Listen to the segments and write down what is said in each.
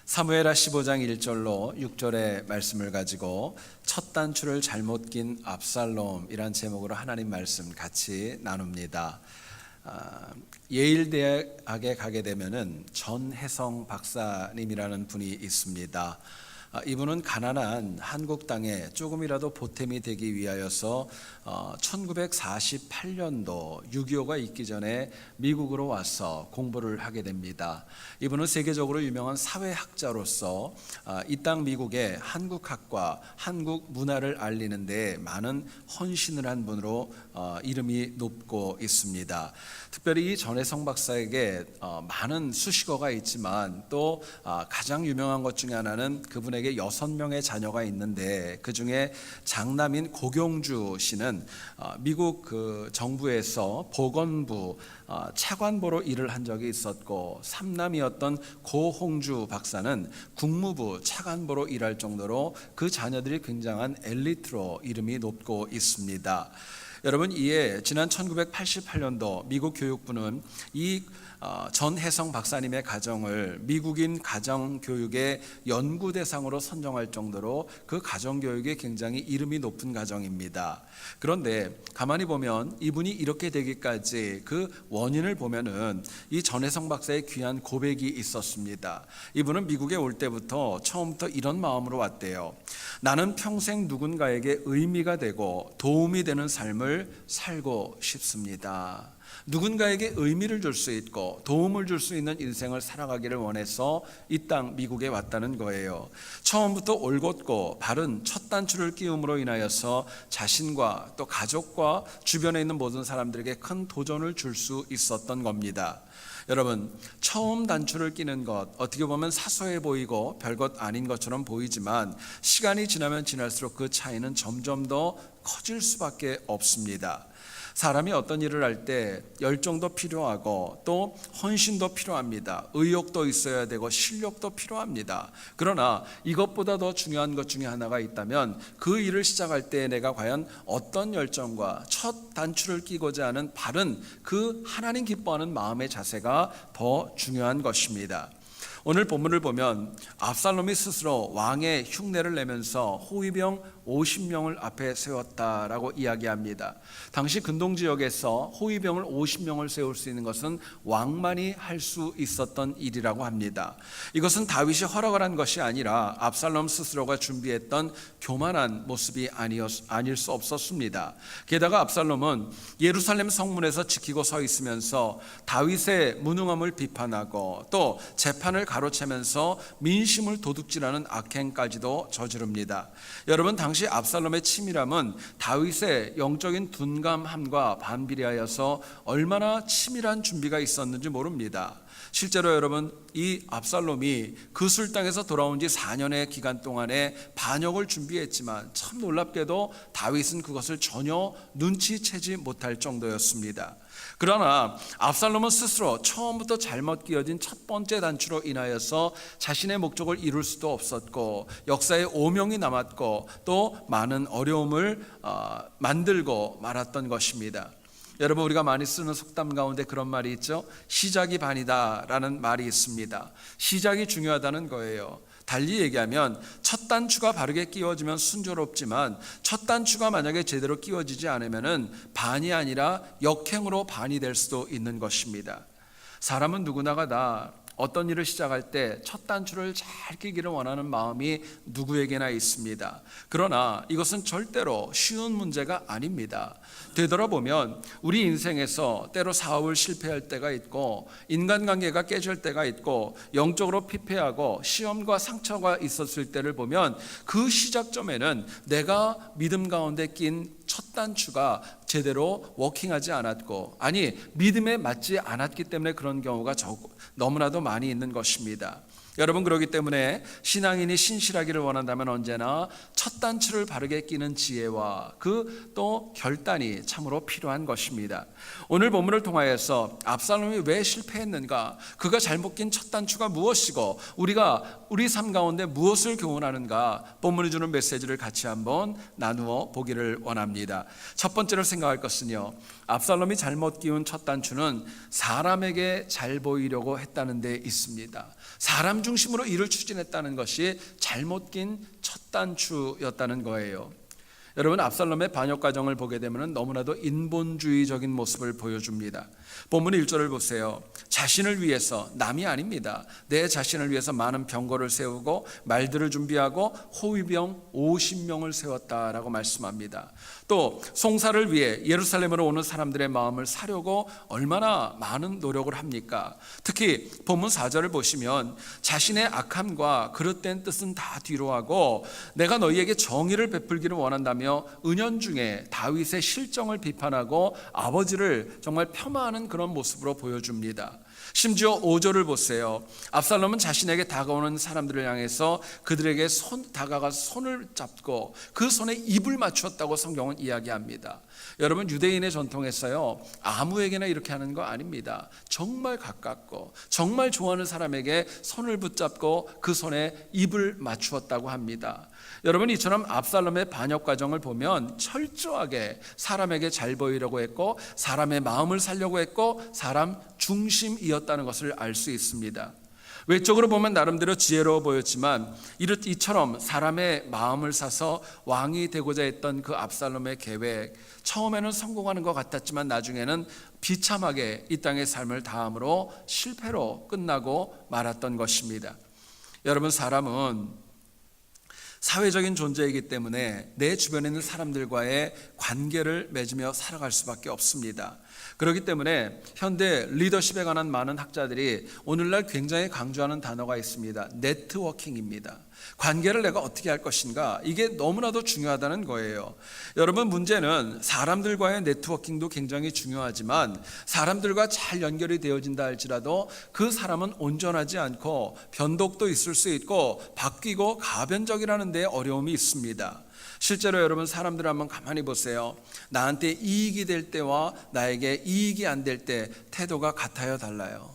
사무엘하 15장 1절로 6절의 말씀을 가지고 첫 단추를 잘못 낀 압살롬이란 제목으로 하나님 말씀 같이 나눕니다. 예일대학에 가게 되면은 전혜성 박사님이라는 분이 있습니다. 이분은 가난한 한국 땅에 조금이라도 보탬이 되기 위하여서 1948년도 6.25가 있기 전에 미국으로 와서 공부를 하게 됩니다. 이분은 세계적으로 유명한 사회학자로서 이 땅 미국의 한국학과 한국 문화를 알리는 데 많은 헌신을 한 분으로 이름이 높고 있습니다. 특별히 이 전혜성 박사에게 많은 수식어가 있지만 또 가장 유명한 것 중에 하나는 그분에게 6명의 자녀가 있는데 그 중에 장남인 고경주 씨는 미국 그 정부에서 보건부 차관보로 일을 한 적이 있었고, 삼남이었던 고홍주 박사는 국무부 차관보로 일할 정도로 그 자녀들이 굉장한 엘리트로 이름이 높고 있습니다. 여러분, 이에 지난 1988년도 미국 교육부는 이 전혜성 박사님의 가정을 미국인 가정교육의 연구 대상으로 선정할 정도로 그 가정교육에 굉장히 이름이 높은 가정입니다. 그런데 가만히 보면 이분이 이렇게 되기까지 그 원인을 보면은 이 전혜성 박사의 귀한 고백이 있었습니다. 이분은 미국에 올 때부터 처음부터 이런 마음으로 왔대요. 나는 평생 누군가에게 의미가 되고 도움이 되는 삶을 살고 싶습니다. 누군가에게 의미를 줄 수 있고 도움을 줄 수 있는 인생을 살아가기를 원해서 이 땅 미국에 왔다는 거예요. 처음부터 올곧고 바른 첫 단추를 끼움으로 인하여서 자신과 또 가족과 주변에 있는 모든 사람들에게 큰 도전을 줄 수 있었던 겁니다. 여러분, 처음 단추를 끼는 것 어떻게 보면 사소해 보이고 별것 아닌 것처럼 보이지만 시간이 지나면 지날수록 그 차이는 점점 더 커질 수밖에 없습니다. 사람이 어떤 일을 할 때 열정도 필요하고 또 헌신도 필요합니다. 의욕도 있어야 되고 실력도 필요합니다. 그러나 이것보다 더 중요한 것 중에 하나가 있다면 그 일을 시작할 때 내가 과연 어떤 열정과 첫 단추를 끼고자 하는 바른 그 하나님 기뻐하는 마음의 자세가 더 중요한 것입니다. 오늘 본문을 보면 압살롬이 스스로 왕의 흉내를 내면서 호위병 50명을 앞에 세웠다라고 이야기합니다. 당시 근동 지역에서 호위병을 50명을 세울 수 있는 것은 왕만이 할 수 있었던 일이라고 합니다. 이것은 다윗이 허락을 한 것이 아니라 압살롬 스스로가 준비했던 교만한 모습이 아닐 수 없었습니다. 게다가 압살롬은 예루살렘 성문에서 지키고 서 있으면서 다윗의 무능함을 비판하고 또 재판을 가로채면서 민심을 도둑질하는 악행까지도 저지릅니다. 여러분, 당시 압살롬의 치밀함은 다윗의 영적인 둔감함과 반비례하여서 얼마나 치밀한 준비가 있었는지 모릅니다. 실제로 여러분, 이 압살롬이 그술 땅에서 돌아온 지 4년의 기간 동안에 반역을 준비했지만 참 놀랍게도 다윗은 그것을 전혀 눈치채지 못할 정도였습니다. 그러나 압살롬은 스스로 처음부터 잘못 끼어진 첫 번째 단추로 인하여서 자신의 목적을 이룰 수도 없었고 역사에 오명이 남았고 또 많은 어려움을 만들고 말았던 것입니다. 여러분, 우리가 많이 쓰는 속담 가운데 그런 말이 있죠. 시작이 반이다 라는 말이 있습니다. 시작이 중요하다는 거예요. 달리 얘기하면 첫 단추가 바르게 끼워지면 순조롭지만 첫 단추가 만약에 제대로 끼워지지 않으면 반이 아니라 역행으로 반이 될 수도 있는 것입니다. 사람은 누구나가 다 어떤 일을 시작할 때 첫 단추를 잘 끼기를 원하는 마음이 누구에게나 있습니다. 그러나 이것은 절대로 쉬운 문제가 아닙니다. 되돌아보면 우리 인생에서 때로 사업을 실패할 때가 있고 인간관계가 깨질 때가 있고 영적으로 피폐하고 시험과 상처가 있었을 때를 보면 그 시작점에는 내가 믿음 가운데 낀 첫 단추가 제대로 워킹하지 않았고, 아니 믿음에 맞지 않았기 때문에 그런 경우가 너무나도 많이 있는 것입니다. 여러분, 그렇기 때문에 신앙인이 신실하기를 원한다면 언제나 첫 단추를 바르게 끼는 지혜와 그 또 결단이 참으로 필요한 것입니다. 오늘 본문을 통하여서 압살롬이 왜 실패했는가, 그가 잘못 낀 첫 단추가 무엇이고 우리가 우리 삶 가운데 무엇을 교훈하는가, 본문이 주는 메시지를 같이 한번 나누어 보기를 원합니다. 첫 번째로 생각할 것은요, 압살롬이 잘못 끼운 첫 단추는 사람에게 잘 보이려고 했다는 데 있습니다. 사람 중심으로 일을 추진했다는 것이 잘못 낀 첫 단추였다는 거예요. 여러분, 압살롬의 반역 과정을 보게 되면 너무나도 인본주의적인 모습을 보여줍니다. 본문 1절을 보세요. 자신을 위해서, 남이 아닙니다, 내 자신을 위해서 많은 병거를 세우고 말들을 준비하고 호위병 50명을 세웠다라고 말씀합니다. 또 송사를 위해 예루살렘으로 오는 사람들의 마음을 사려고 얼마나 많은 노력을 합니까? 특히 본문 4절을 보시면 자신의 악함과 그릇된 뜻은 다 뒤로하고 내가 너희에게 정의를 베풀기를 원한다며 은연중에 다윗의 실정을 비판하고 아버지를 정말 폄하하는 그런 모습으로 보여줍니다. 심지어 5절을 보세요. 압살롬은 자신에게 다가오는 사람들을 향해서 그들에게 다가가서 손을 잡고 그 손에 입을 맞추었다고 성경은 이야기합니다. 여러분, 유대인의 전통에서요, 아무에게나 이렇게 하는 거 아닙니다. 정말 가깝고 정말 좋아하는 사람에게 손을 붙잡고 그 손에 입을 맞추었다고 합니다. 여러분, 이처럼 압살롬의 반역 과정을 보면 철저하게 사람에게 잘 보이려고 했고 사람의 마음을 살려고 했고 사람 중심이었다는 것을 알 수 있습니다. 외적으로 보면 나름대로 지혜로워 보였지만 이처럼 사람의 마음을 사서 왕이 되고자 했던 그 압살롬의 계획, 처음에는 성공하는 것 같았지만 나중에는 비참하게 이 땅의 삶을 다함으로 실패로 끝나고 말았던 것입니다. 여러분, 사람은 사회적인 존재이기 때문에 내 주변에 있는 사람들과의 관계를 맺으며 살아갈 수밖에 없습니다. 그렇기 때문에 현대 리더십에 관한 많은 학자들이 오늘날 굉장히 강조하는 단어가 있습니다. 네트워킹입니다. 관계를 내가 어떻게 할 것인가, 이게 너무나도 중요하다는 거예요. 여러분, 문제는 사람들과의 네트워킹도 굉장히 중요하지만 사람들과 잘 연결이 되어진다 할지라도 그 사람은 온전하지 않고 변덕도 있을 수 있고 바뀌고 가변적이라는 데 어려움이 있습니다. 실제로 여러분, 사람들 한번 가만히 보세요. 나한테 이익이 될 때와 나에게 이익이 안 될 때 태도가 같아요, 달라요?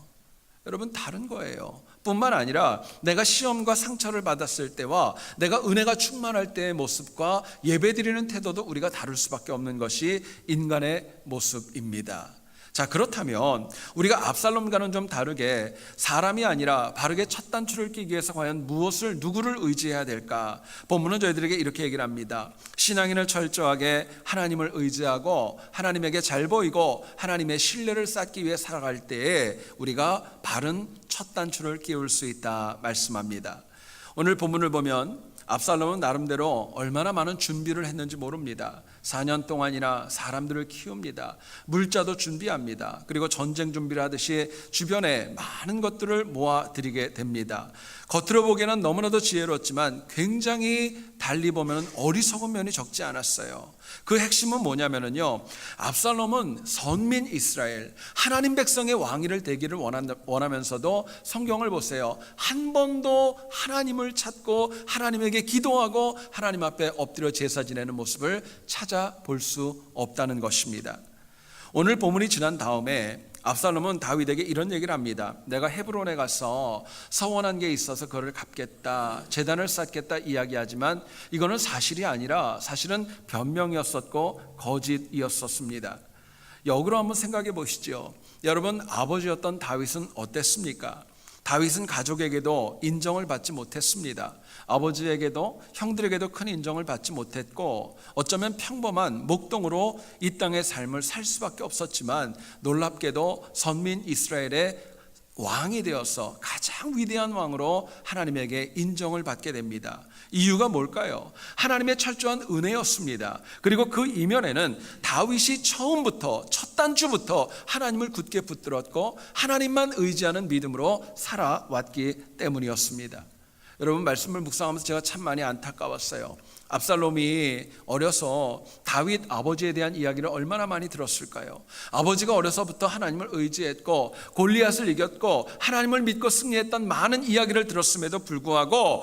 여러분, 다른 거예요. 뿐만 아니라 내가 시험과 상처를 받았을 때와 내가 은혜가 충만할 때의 모습과 예배드리는 태도도 우리가 다를 수밖에 없는 것이 인간의 모습입니다. 자, 그렇다면 우리가 압살롬과는 좀 다르게 사람이 아니라 바르게 첫 단추를 끼기 위해서 과연 누구를 의지해야 될까? 본문은 저희들에게 이렇게 얘기를 합니다. 신앙인을 철저하게 하나님을 의지하고 하나님에게 잘 보이고 하나님의 신뢰를 쌓기 위해 살아갈 때에 우리가 바른 첫 단추를 끼울 수 있다 말씀합니다. 오늘 본문을 보면 압살롬은 나름대로 얼마나 많은 준비를 했는지 모릅니다. 4년 동안이나 사람들을 키웁니다. 물자도 준비합니다. 그리고 전쟁 준비를 하듯이 주변에 많은 것들을 모아드리게 됩니다. 겉으로 보기에는 너무나도 지혜롭지만 굉장히 달리 보면 어리석은 면이 적지 않았어요. 그 핵심은 뭐냐면요, 압살롬은 선민 이스라엘, 하나님 백성의 왕위를 되기를 원하면서도 성경을 보세요. 한 번도 하나님을 찾고 하나님에게 기도하고 하나님 앞에 엎드려 제사 지내는 모습을 찾아볼 수 없다는 것입니다. 오늘 본문이 지난 다음에 압살롬은 다윗에게 이런 얘기를 합니다. 내가 헤브론에 가서 서원한 게 있어서 그를 갚겠다, 제단을 쌓겠다 이야기하지만 이거는 사실이 아니라 사실은 변명이었었고 거짓이었었습니다. 역으로 한번 생각해 보시죠. 여러분, 아버지였던 다윗은 어땠습니까? 다윗은 가족에게도 인정을 받지 못했습니다. 아버지에게도 형들에게도 큰 인정을 받지 못했고 어쩌면 평범한 목동으로 이 땅의 삶을 살 수밖에 없었지만 놀랍게도 선민 이스라엘의 왕이 되어서 가장 위대한 왕으로 하나님에게 인정을 받게 됩니다. 이유가 뭘까요? 하나님의 철저한 은혜였습니다. 그리고 그 이면에는 다윗이 처음부터 첫 단추부터 하나님을 굳게 붙들었고 하나님만 의지하는 믿음으로 살아왔기 때문이었습니다. 여러분, 말씀을 묵상하면서 제가 참 많이 안타까웠어요. 압살롬이 어려서 다윗 아버지에 대한 이야기를 얼마나 많이 들었을까요? 아버지가 어려서부터 하나님을 의지했고 골리앗을 이겼고 하나님을 믿고 승리했던 많은 이야기를 들었음에도 불구하고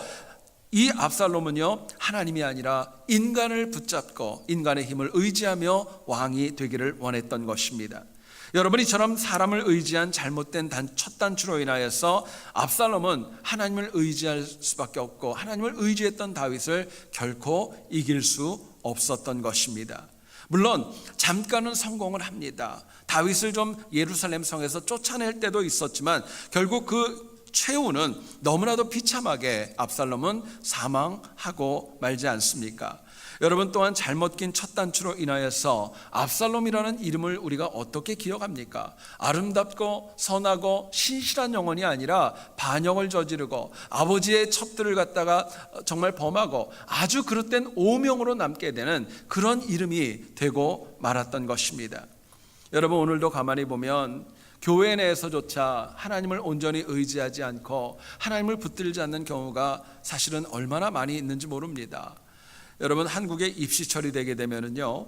이 압살롬은요, 하나님이 아니라 인간을 붙잡고 인간의 힘을 의지하며 왕이 되기를 원했던 것입니다. 여러분, 이처럼 사람을 의지한 잘못된 첫 단추로 인하여서 압살롬은 하나님을 의지할 수밖에 없고 하나님을 의지했던 다윗을 결코 이길 수 없었던 것입니다. 물론 잠깐은 성공을 합니다. 다윗을 좀 예루살렘 성에서 쫓아낼 때도 있었지만 결국 그 최후는 너무나도 비참하게 압살롬은 사망하고 말지 않습니까? 여러분, 또한 잘못 낀 첫 단추로 인하여서 압살롬이라는 이름을 우리가 어떻게 기억합니까? 아름답고 선하고 신실한 영혼이 아니라 반역을 저지르고 아버지의 첩들을 갖다가 정말 범하고 아주 그릇된 오명으로 남게 되는 그런 이름이 되고 말았던 것입니다. 여러분, 오늘도 가만히 보면 교회 내에서조차 하나님을 온전히 의지하지 않고 하나님을 붙들지 않는 경우가 사실은 얼마나 많이 있는지 모릅니다. 여러분, 한국에 입시 처리되게 되면은요,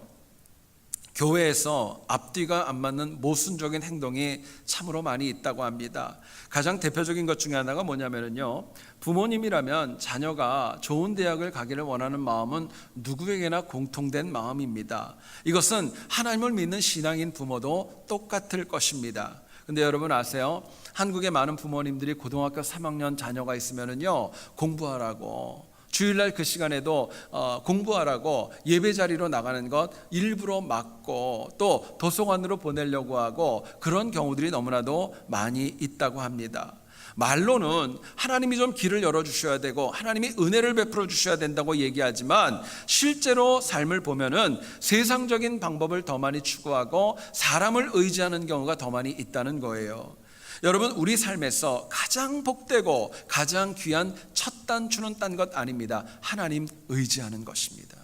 교회에서 앞뒤가 안 맞는 모순적인 행동이 참으로 많이 있다고 합니다. 가장 대표적인 것 중에 하나가 뭐냐면요, 부모님이라면 자녀가 좋은 대학을 가기를 원하는 마음은 누구에게나 공통된 마음입니다. 이것은 하나님을 믿는 신앙인 부모도 똑같을 것입니다. 근데 여러분 아세요? 한국의 많은 부모님들이 고등학교 3학년 자녀가 있으면은요, 공부하라고, 주일날 그 시간에도 공부하라고 예배 자리로 나가는 것 일부러 막고 또 도서관으로 보내려고 하고, 그런 경우들이 너무나도 많이 있다고 합니다. 말로는 하나님이 좀 길을 열어주셔야 되고 하나님이 은혜를 베풀어 주셔야 된다고 얘기하지만, 실제로 삶을 보면은 세상적인 방법을 더 많이 추구하고 사람을 의지하는 경우가 더 많이 있다는 거예요. 여러분, 우리 삶에서 가장 복되고 가장 귀한 첫 단추는 딴 것 아닙니다. 하나님 의지하는 것입니다.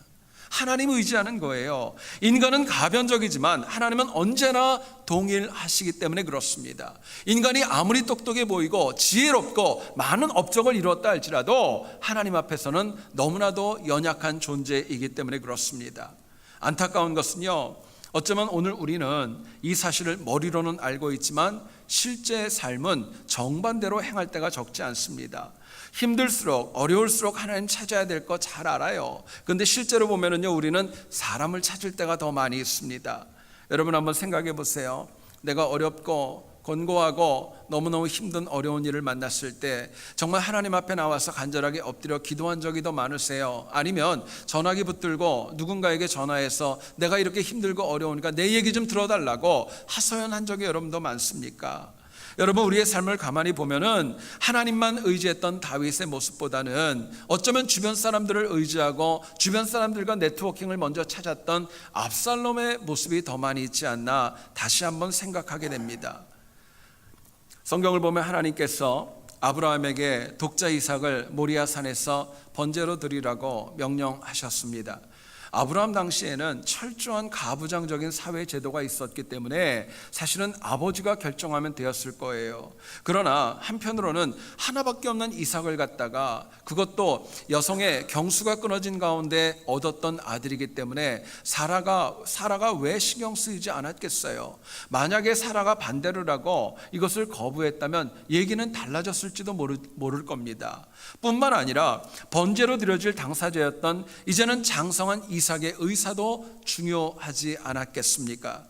하나님 의지하는 거예요. 인간은 가변적이지만 하나님은 언제나 동일하시기 때문에 그렇습니다. 인간이 아무리 똑똑해 보이고 지혜롭고 많은 업적을 이루었다 할지라도 하나님 앞에서는 너무나도 연약한 존재이기 때문에 그렇습니다. 안타까운 것은요, 어쩌면 오늘 우리는 이 사실을 머리로는 알고 있지만 실제 삶은 정반대로 행할 때가 적지 않습니다. 힘들수록 어려울수록 하나님 찾아야 될 거 잘 알아요. 그런데 실제로 보면은요, 우리는 사람을 찾을 때가 더 많이 있습니다. 여러분 한번 생각해 보세요. 내가 어렵고 권고하고 너무너무 힘든 어려운 일을 만났을 때 정말 하나님 앞에 나와서 간절하게 엎드려 기도한 적이 더 많으세요? 아니면 전화기 붙들고 누군가에게 전화해서 내가 이렇게 힘들고 어려우니까 내 얘기 좀 들어달라고 하소연한 적이 여러분도 많습니까? 여러분, 우리의 삶을 가만히 보면은 하나님만 의지했던 다윗의 모습보다는 어쩌면 주변 사람들을 의지하고 주변 사람들과 네트워킹을 먼저 찾았던 압살롬의 모습이 더 많이 있지 않나 다시 한번 생각하게 됩니다. 성경을 보면 하나님께서 아브라함에게 독자 이삭을 모리아 산에서 번제로 드리라고 명령하셨습니다. 아브라함 당시에는 철저한 가부장적인 사회 제도가 있었기 때문에 사실은 아버지가 결정하면 되었을 거예요. 그러나 한편으로는 하나밖에 없는 이삭을 갖다가, 그것도 여성의 경수가 끊어진 가운데 얻었던 아들이기 때문에 사라가 왜 신경 쓰이지 않았겠어요? 만약에 사라가 반대를 하고 이것을 거부했다면 얘기는 달라졌을지도 모를 겁니다. 뿐만 아니라 번제로 드려질 당사자였던 이제는 장성한 이삭의 의사도 중요하지 않았겠습니까?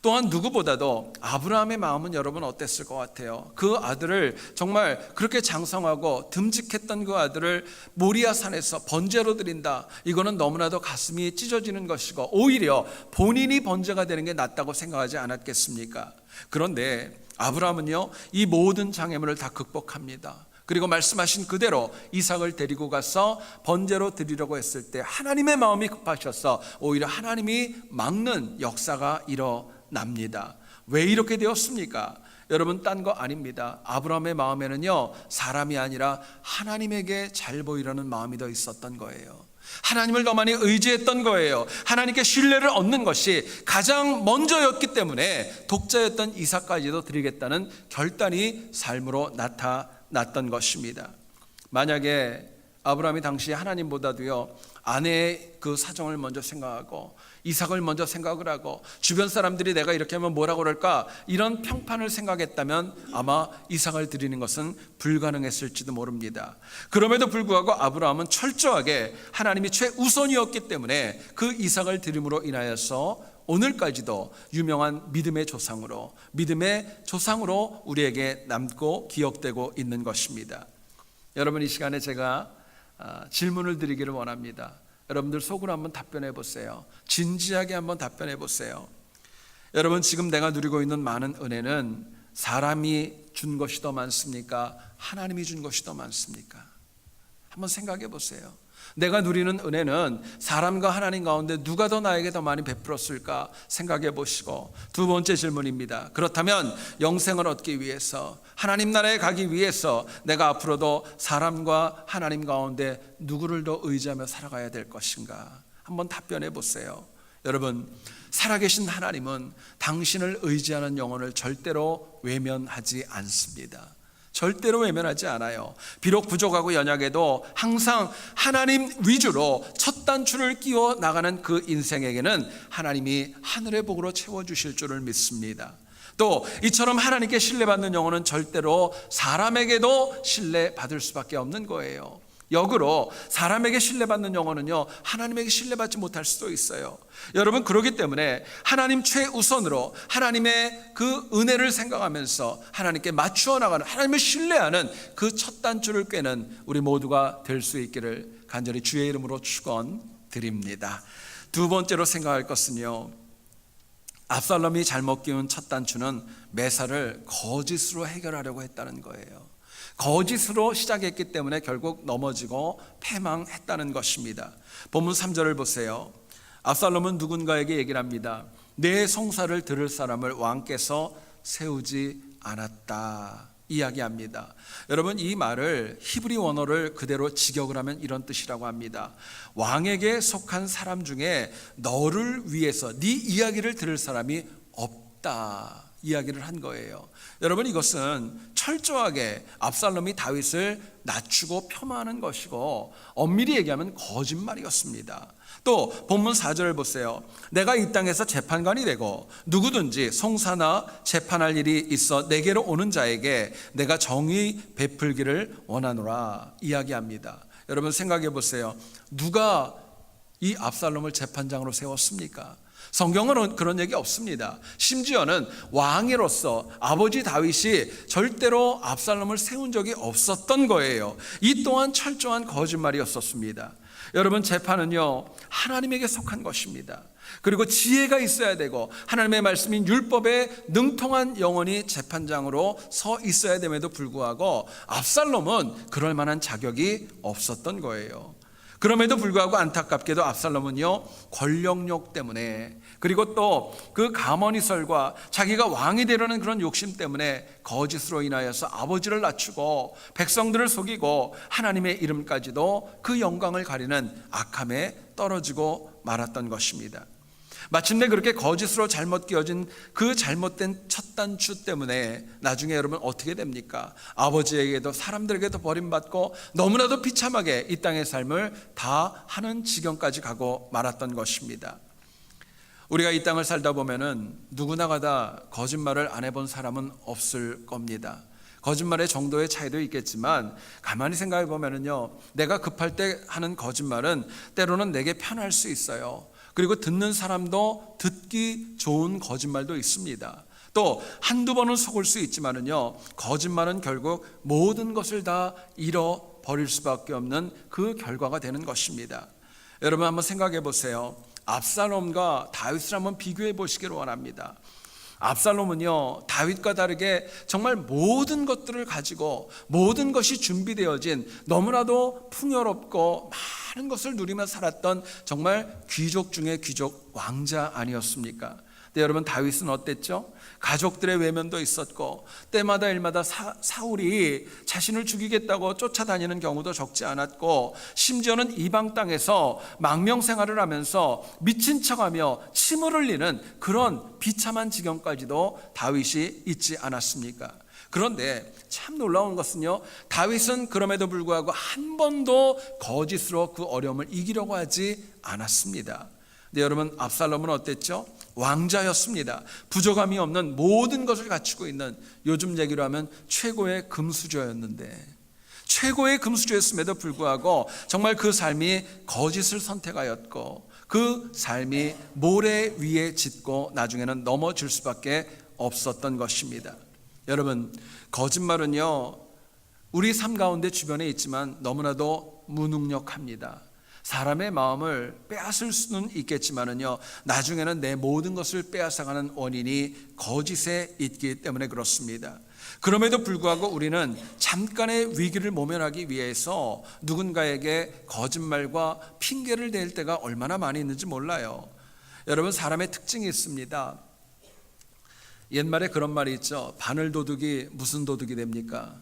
또한 누구보다도 아브라함의 마음은 여러분 어땠을 것 같아요? 그 아들을 정말 그렇게 장성하고 듬직했던 그 아들을 모리아 산에서 번제로 드린다, 이거는 너무나도 가슴이 찢어지는 것이고 오히려 본인이 번제가 되는 게 낫다고 생각하지 않았겠습니까? 그런데 아브라함은요, 이 모든 장애물을 다 극복합니다. 그리고 말씀하신 그대로 이삭을 데리고 가서 번제로 드리려고 했을 때 하나님의 마음이 급하셔서 오히려 하나님이 막는 역사가 일어납니다. 왜 이렇게 되었습니까? 여러분, 딴 거 아닙니다. 아브라함의 마음에는요, 사람이 아니라 하나님에게 잘 보이려는 마음이 더 있었던 거예요. 하나님을 더 많이 의지했던 거예요. 하나님께 신뢰를 얻는 것이 가장 먼저였기 때문에 독자였던 이삭까지도 드리겠다는 결단이 삶으로 나타났던 것입니다. 만약에 아브라함이 당시 하나님보다도요, 아내의 그 사정을 먼저 생각하고 이삭을 먼저 생각을 하고 주변 사람들이 내가 이렇게 하면 뭐라고 그럴까, 이런 평판을 생각했다면 아마 이삭을 드리는 것은 불가능했을지도 모릅니다. 그럼에도 불구하고 아브라함은 철저하게 하나님이 최우선이었기 때문에 그 이삭을 드림으로 인하여서 오늘까지도 유명한 믿음의 조상으로 우리에게 남고 기억되고 있는 것입니다. 여러분, 이 시간에 제가 질문을 드리기를 원합니다. 여러분들 속으로 한번 답변해 보세요. 진지하게 한번 답변해 보세요. 여러분, 지금 내가 누리고 있는 많은 은혜는 사람이 준 것이 더 많습니까? 하나님이 준 것이 더 많습니까? 한번 생각해 보세요. 내가 누리는 은혜는 사람과 하나님 가운데 누가 더 나에게 더 많이 베풀었을까 생각해 보시고, 두 번째 질문입니다. 그렇다면 영생을 얻기 위해서, 하나님 나라에 가기 위해서 내가 앞으로도 사람과 하나님 가운데 누구를 더 의지하며 살아가야 될 것인가? 한번 답변해 보세요. 여러분, 살아계신 하나님은 당신을 의지하는 영혼을 절대로 외면하지 않습니다. 절대로 외면하지 않아요. 비록 부족하고 연약해도 항상 하나님 위주로 첫 단추를 끼워 나가는 그 인생에게는 하나님이 하늘의 복으로 채워주실 줄을 믿습니다. 또 이처럼 하나님께 신뢰받는 영혼은 절대로 사람에게도 신뢰받을 수밖에 없는 거예요. 역으로 사람에게 신뢰받는 영혼은요, 하나님에게 신뢰받지 못할 수도 있어요. 여러분, 그렇기 때문에 하나님 최우선으로 하나님의 그 은혜를 생각하면서 하나님께 맞추어 나가는, 하나님을 신뢰하는 그 첫 단추를 꿰는 우리 모두가 될 수 있기를 간절히 주의 이름으로 축원드립니다. 두 번째로 생각할 것은요, 압살롬이 잘못 끼운 첫 단추는 매사를 거짓으로 해결하려고 했다는 거예요. 거짓으로 시작했기 때문에 결국 넘어지고 패망했다는 것입니다. 본문 3절을 보세요. 압살롬은 누군가에게 얘기를 합니다. 내 송사를 들을 사람을 왕께서 세우지 않았다 이야기합니다. 여러분, 이 말을 히브리 원어를 그대로 직역을 하면 이런 뜻이라고 합니다. 왕에게 속한 사람 중에 너를 위해서 네 이야기를 들을 사람이 없다 이야기를 한 거예요. 여러분, 이것은 철저하게 압살롬이 다윗을 낮추고 폄하하는 것이고, 엄밀히 얘기하면 거짓말이었습니다. 또 본문 4절을 보세요. 내가 이 땅에서 재판관이 되고 누구든지 송사나 재판할 일이 있어 내게로 오는 자에게 내가 정의 베풀기를 원하노라 이야기합니다. 여러분, 생각해 보세요. 누가 이 압살롬을 재판장으로 세웠습니까? 성경은 그런 얘기 없습니다. 심지어는 왕으로서 아버지 다윗이 절대로 압살롬을 세운 적이 없었던 거예요. 이 또한 철저한 거짓말이었었습니다. 여러분, 재판은요, 하나님에게 속한 것입니다. 그리고 지혜가 있어야 되고 하나님의 말씀인 율법에 능통한 영혼이 재판장으로 서 있어야 됨에도 불구하고 압살롬은 그럴 만한 자격이 없었던 거예요. 그럼에도 불구하고 안타깝게도 압살롬은요, 권력욕 때문에, 그리고 또 그 가머니설과 자기가 왕이 되려는 그런 욕심 때문에 거짓으로 인하여서 아버지를 낮추고 백성들을 속이고 하나님의 이름까지도 그 영광을 가리는 악함에 떨어지고 말았던 것입니다. 마침내 그렇게 거짓으로 잘못 끼워진 그 잘못된 첫 단추 때문에 나중에 여러분 어떻게 됩니까? 아버지에게도 사람들에게도 버림받고 너무나도 비참하게 이 땅의 삶을 다 하는 지경까지 가고 말았던 것입니다. 우리가 이 땅을 살다 보면은 누구나가 다 거짓말을 안 해본 사람은 없을 겁니다. 거짓말의 정도의 차이도 있겠지만 가만히 생각해 보면은요, 내가 급할 때 하는 거짓말은 때로는 내게 편할 수 있어요. 그리고 듣는 사람도 듣기 좋은 거짓말도 있습니다. 또 한두 번은 속을 수 있지만은요, 거짓말은 결국 모든 것을 다 잃어버릴 수밖에 없는 그 결과가 되는 것입니다. 여러분, 한번 생각해 보세요. 압살롬과 다윗을 한번 비교해 보시기를 원합니다. 압살롬은요, 다윗과 다르게 정말 모든 것들을 가지고 모든 것이 준비되어진 너무나도 풍요롭고 많은 것을 누리며 살았던 정말 귀족 중에 귀족, 왕자 아니었습니까? 근데 여러분, 다윗은 어땠죠? 가족들의 외면도 있었고 때마다 일마다 사울이 자신을 죽이겠다고 쫓아다니는 경우도 적지 않았고, 심지어는 이방 땅에서 망명생활을 하면서 미친 척하며 침을 흘리는 그런 비참한 지경까지도 다윗이 있지 않았습니까? 그런데 참 놀라운 것은요, 다윗은 그럼에도 불구하고 한 번도 거짓으로 그 어려움을 이기려고 하지 않았습니다. 근데 여러분, 압살롬은 어땠죠? 왕자였습니다. 부족함이 없는 모든 것을 갖추고 있는, 요즘 얘기로 하면 최고의 금수저였는데, 최고의 금수저였음에도 불구하고 정말 그 삶이 거짓을 선택하였고 그 삶이 모래 위에 짙고 나중에는 넘어질 수밖에 없었던 것입니다. 여러분, 거짓말은요, 우리 삶 가운데 주변에 있지만 너무나도 무능력합니다. 사람의 마음을 빼앗을 수는 있겠지만은요, 나중에는 내 모든 것을 빼앗아가는 원인이 거짓에 있기 때문에 그렇습니다. 그럼에도 불구하고 우리는 잠깐의 위기를 모면하기 위해서 누군가에게 거짓말과 핑계를 댈 때가 얼마나 많이 있는지 몰라요. 여러분, 사람의 특징이 있습니다. 옛말에 그런 말이 있죠. 바늘 도둑이 무슨 도둑이 됩니까?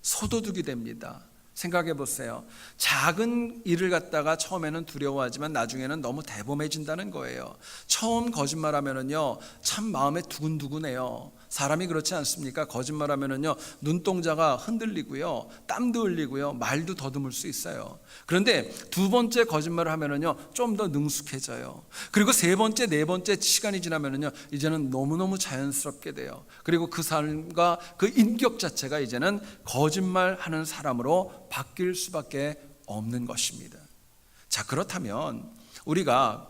소도둑이 됩니다. 생각해 보세요. 작은 일을 갖다가 처음에는 두려워하지만 나중에는 너무 대범해진다는 거예요. 처음 거짓말하면은요, 참 마음에 두근두근해요. 사람이 그렇지 않습니까? 거짓말하면은요, 눈동자가 흔들리고요, 땀도 흘리고요, 말도 더듬을 수 있어요. 그런데 두 번째 거짓말을 하면은요, 좀 더 능숙해져요. 그리고 세 번째, 네 번째 시간이 지나면은요, 이제는 너무너무 자연스럽게 돼요. 그리고 그 삶과 그 인격 자체가 이제는 거짓말하는 사람으로 바뀔 수밖에 없는 것입니다. 자, 그렇다면 우리가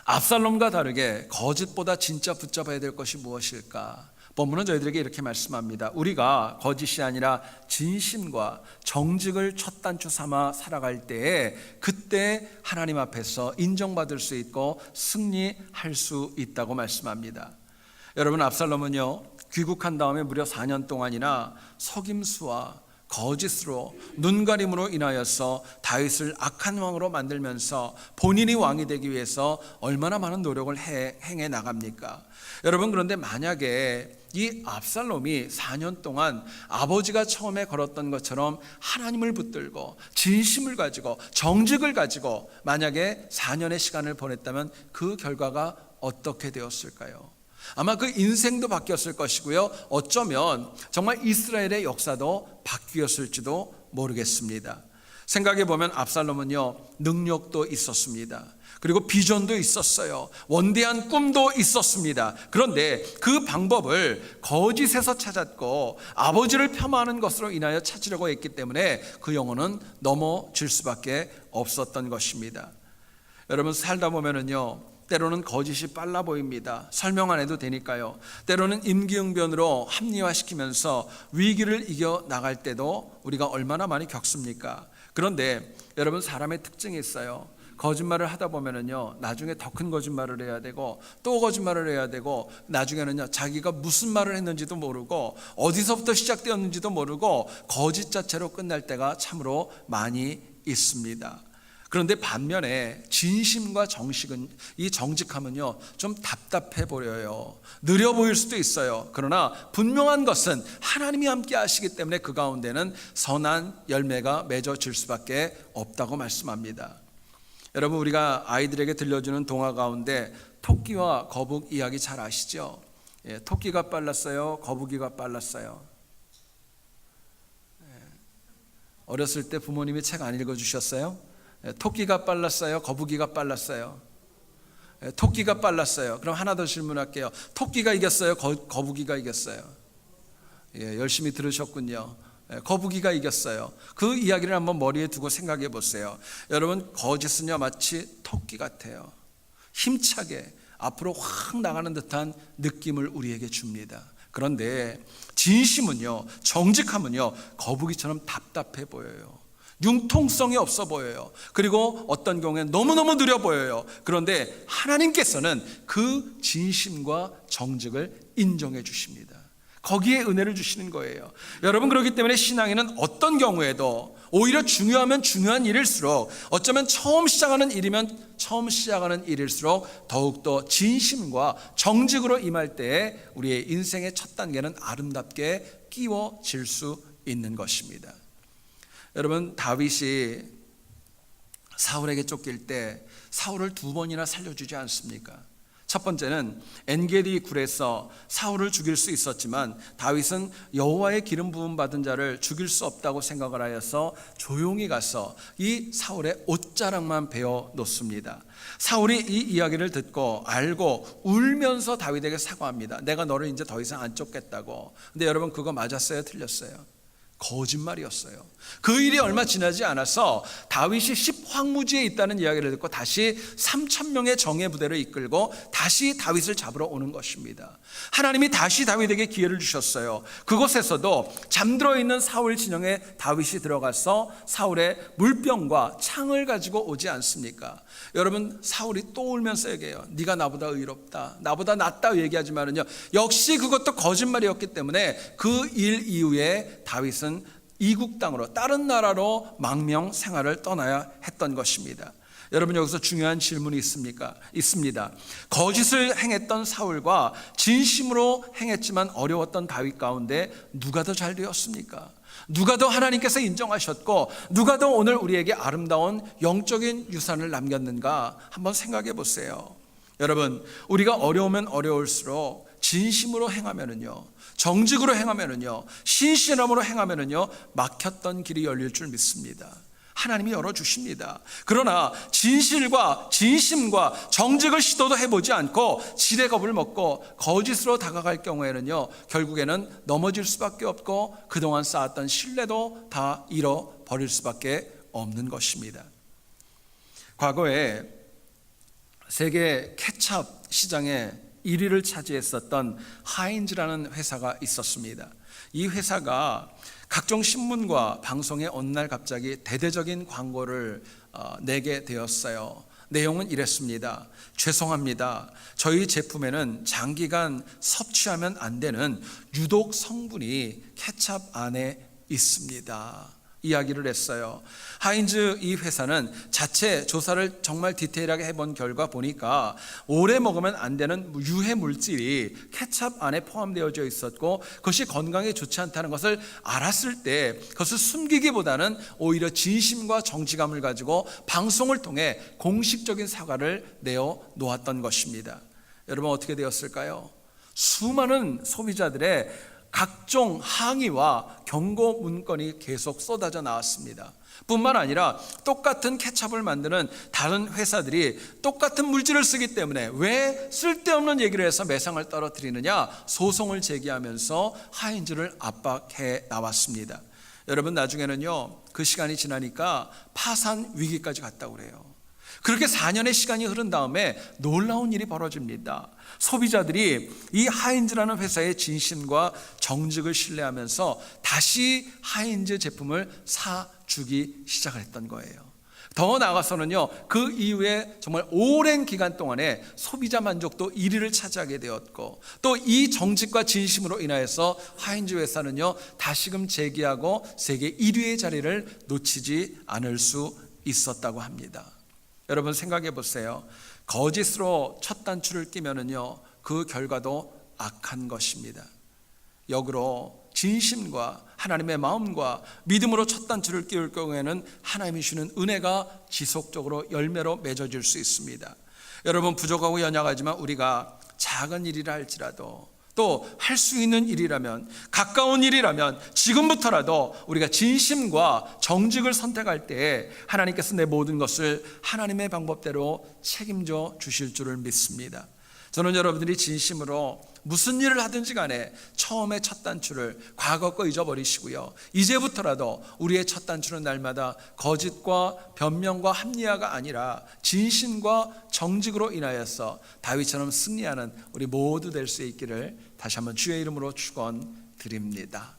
압살롬과 다르게 거짓보다 진짜 붙잡아야 될 것이 무엇일까? 본문은 저희들에게 이렇게 말씀합니다. 우리가 거짓이 아니라 진심과 정직을 첫 단추 삼아 살아갈 때에 그때 하나님 앞에서 인정받을 수 있고 승리할 수 있다고 말씀합니다. 여러분, 압살롬은요, 귀국한 다음에 무려 4년 동안이나 속임수와 거짓으로 눈가림으로 인하여서 다윗을 악한 왕으로 만들면서 본인이 왕이 되기 위해서 얼마나 많은 노력을 행해 나갑니까? 여러분, 그런데 만약에 이 압살롬이 4년 동안 아버지가 처음에 걸었던 것처럼 하나님을 붙들고 진심을 가지고 정직을 가지고 만약에 4년의 시간을 보냈다면 그 결과가 어떻게 되었을까요? 아마 그 인생도 바뀌었을 것이고요, 어쩌면 정말 이스라엘의 역사도 바뀌었을지도 모르겠습니다. 생각해 보면 압살롬은요, 능력도 있었습니다. 그리고 비전도 있었어요. 원대한 꿈도 있었습니다. 그런데 그 방법을 거짓에서 찾았고 아버지를 폄하하는 것으로 인하여 찾으려고 했기 때문에 그 영혼은 넘어질 수밖에 없었던 것입니다. 여러분, 살다 보면은요, 때로는 거짓이 빨라 보입니다. 설명 안 해도 되니까요. 때로는 임기응변으로 합리화시키면서 위기를 이겨 나갈 때도 우리가 얼마나 많이 겪습니까? 그런데 여러분, 사람의 특징이 있어요. 거짓말을 하다 보면은요, 나중에 더 큰 거짓말을 해야 되고 또 거짓말을 해야 되고 나중에는요, 자기가 무슨 말을 했는지도 모르고 어디서부터 시작되었는지도 모르고 거짓 자체로 끝날 때가 참으로 많이 있습니다. 그런데 반면에 진심과 이 정직함은요, 좀 답답해 보여요. 느려 보일 수도 있어요. 그러나 분명한 것은 하나님이 함께 하시기 때문에 그 가운데는 선한 열매가 맺어질 수밖에 없다고 말씀합니다. 여러분, 우리가 아이들에게 들려주는 동화 가운데 토끼와 거북 이야기 잘 아시죠? 예, 토끼가 빨랐어요? 거북이가 빨랐어요? 어렸을 때 부모님이 책 안 읽어주셨어요? 토끼가 빨랐어요? 거북이가 빨랐어요? 토끼가 빨랐어요. 그럼 하나 더 질문할게요. 토끼가 이겼어요? 거북이가 이겼어요? 예, 열심히 들으셨군요. 거북이가 이겼어요. 그 이야기를 한번 머리에 두고 생각해 보세요. 여러분, 거짓은요, 마치 토끼 같아요. 힘차게 앞으로 확 나가는 듯한 느낌을 우리에게 줍니다. 그런데 진심은요, 정직함은요, 거북이처럼 답답해 보여요. 융통성이 없어 보여요. 그리고 어떤 경우에는 너무너무 느려 보여요. 그런데 하나님께서는 그 진심과 정직을 인정해 주십니다. 거기에 은혜를 주시는 거예요. 여러분, 그렇기 때문에 신앙에는 어떤 경우에도 오히려 중요하면 중요한 일일수록, 어쩌면 처음 시작하는 일일수록 더욱더 진심과 정직으로 임할 때에 우리의 인생의 첫 단계는 아름답게 끼워질 수 있는 것입니다. 여러분, 다윗이 사울에게 쫓길 때 사울을 2번이나 살려주지 않습니까? 첫 번째는 엔게디 굴에서 사울을 죽일 수 있었지만 다윗은 여호와의 기름 부음 받은 자를 죽일 수 없다고 생각을 하여서 조용히 가서 이 사울의 옷자락만 베어 놓습니다. 사울이 이 이야기를 듣고 알고 울면서 다윗에게 사과합니다. 내가 너를 이제 더 이상 안 쫓겠다고. 근데 여러분, 그거 맞았어요? 틀렸어요? 거짓말이었어요. 그 일이 얼마 지나지 않아서 다윗이 십황무지에 있다는 이야기를 듣고 다시 3,000명의 정예 부대를 이끌고 다시 다윗을 잡으러 오는 것입니다. 하나님이 다시 다윗에게 기회를 주셨어요. 그곳에서도 잠들어 있는 사울 진영에 다윗이 들어가서 사울의 물병과 창을 가지고 오지 않습니까? 여러분, 사울이 또 울면서 얘기해요. 네가 나보다 의롭다, 나보다 낫다 얘기하지만은요, 역시 그것도 거짓말이었기 때문에 그 일 이후에 다윗은 이국 땅으로, 다른 나라로 망명 생활을 떠나야 했던 것입니다. 여러분, 여기서 중요한 질문이 있습니다. 거짓을 행했던 사울과 진심으로 행했지만 어려웠던 다윗 가운데 누가 더 잘 되었습니까? 누가 더 하나님께서 인정하셨고 누가 더 오늘 우리에게 아름다운 영적인 유산을 남겼는가 한번 생각해 보세요. 여러분, 우리가 어려우면 어려울수록 진심으로 행하면은요, 정직으로 행하면은요, 신실함으로 행하면은요, 막혔던 길이 열릴 줄 믿습니다. 하나님이 열어주십니다. 그러나 진실과 진심과 정직을 시도도 해보지 않고 지레겁을 먹고 거짓으로 다가갈 경우에는요, 결국에는 넘어질 수밖에 없고 그동안 쌓았던 신뢰도 다 잃어버릴 수밖에 없는 것입니다. 과거에 세계 케찹 시장에 1위를 차지했었던 하인즈라는 회사가 있었습니다. 이 회사가 각종 신문과 방송에 어느 날 갑자기 대대적인 광고를 내게 되었어요. 내용은 이랬습니다. 죄송합니다. 저희 제품에는 장기간 섭취하면 안 되는 유독 성분이 케찹 안에 있습니다. 이야기를 했어요. 하인즈 이 회사는 자체 조사를 정말 디테일하게 해본 결과 보니까 오래 먹으면 안 되는 유해 물질이 케찹 안에 포함되어져 있었고 그것이 건강에 좋지 않다는 것을 알았을 때 그것을 숨기기보다는 오히려 진심과 정직함을 가지고 방송을 통해 공식적인 사과를 내어 놓았던 것입니다. 여러분, 어떻게 되었을까요? 수많은 소비자들의 각종 항의와 경고 문건이 계속 쏟아져 나왔습니다. 뿐만 아니라 똑같은 케찹을 만드는 다른 회사들이 똑같은 물질을 쓰기 때문에 왜 쓸데없는 얘기를 해서 매상을 떨어뜨리느냐 소송을 제기하면서 하인즈를 압박해 나왔습니다. 여러분, 나중에는요, 그 시간이 지나니까 파산 위기까지 갔다고 그래요. 그렇게 4년의 시간이 흐른 다음에 놀라운 일이 벌어집니다. 소비자들이 이 하인즈라는 회사의 진심과 정직을 신뢰하면서 다시 하인즈 제품을 사주기 시작을 했던 거예요. 더 나아가서는요, 그 이후에 정말 오랜 기간 동안에 소비자 만족도 1위를 차지하게 되었고 또 이 정직과 진심으로 인하여서 하인즈 회사는요, 다시금 재기하고 세계 1위의 자리를 놓치지 않을 수 있었다고 합니다. 여러분, 생각해 보세요. 거짓으로 첫 단추를 끼면은요, 그 결과도 악한 것입니다. 역으로 진심과 하나님의 마음과 믿음으로 첫 단추를 끼울 경우에는 하나님이 주는 은혜가 지속적으로 열매로 맺어질 수 있습니다. 여러분, 부족하고 연약하지만 우리가 작은 일이라 할지라도 또 할 수 있는 일이라면, 가까운 일이라면 지금부터라도 우리가 진심과 정직을 선택할 때에 하나님께서 내 모든 것을 하나님의 방법대로 책임져 주실 줄을 믿습니다. 저는 여러분들이 진심으로 무슨 일을 하든지 간에 처음에 첫 단추를 과거 거 잊어버리시고요, 이제부터라도 우리의 첫 단추는 날마다 거짓과 변명과 합리화가 아니라 진심과 정직으로 인하여서 다윗처럼 승리하는 우리 모두 될 수 있기를 다시 한번 주의 이름으로 축원드립니다.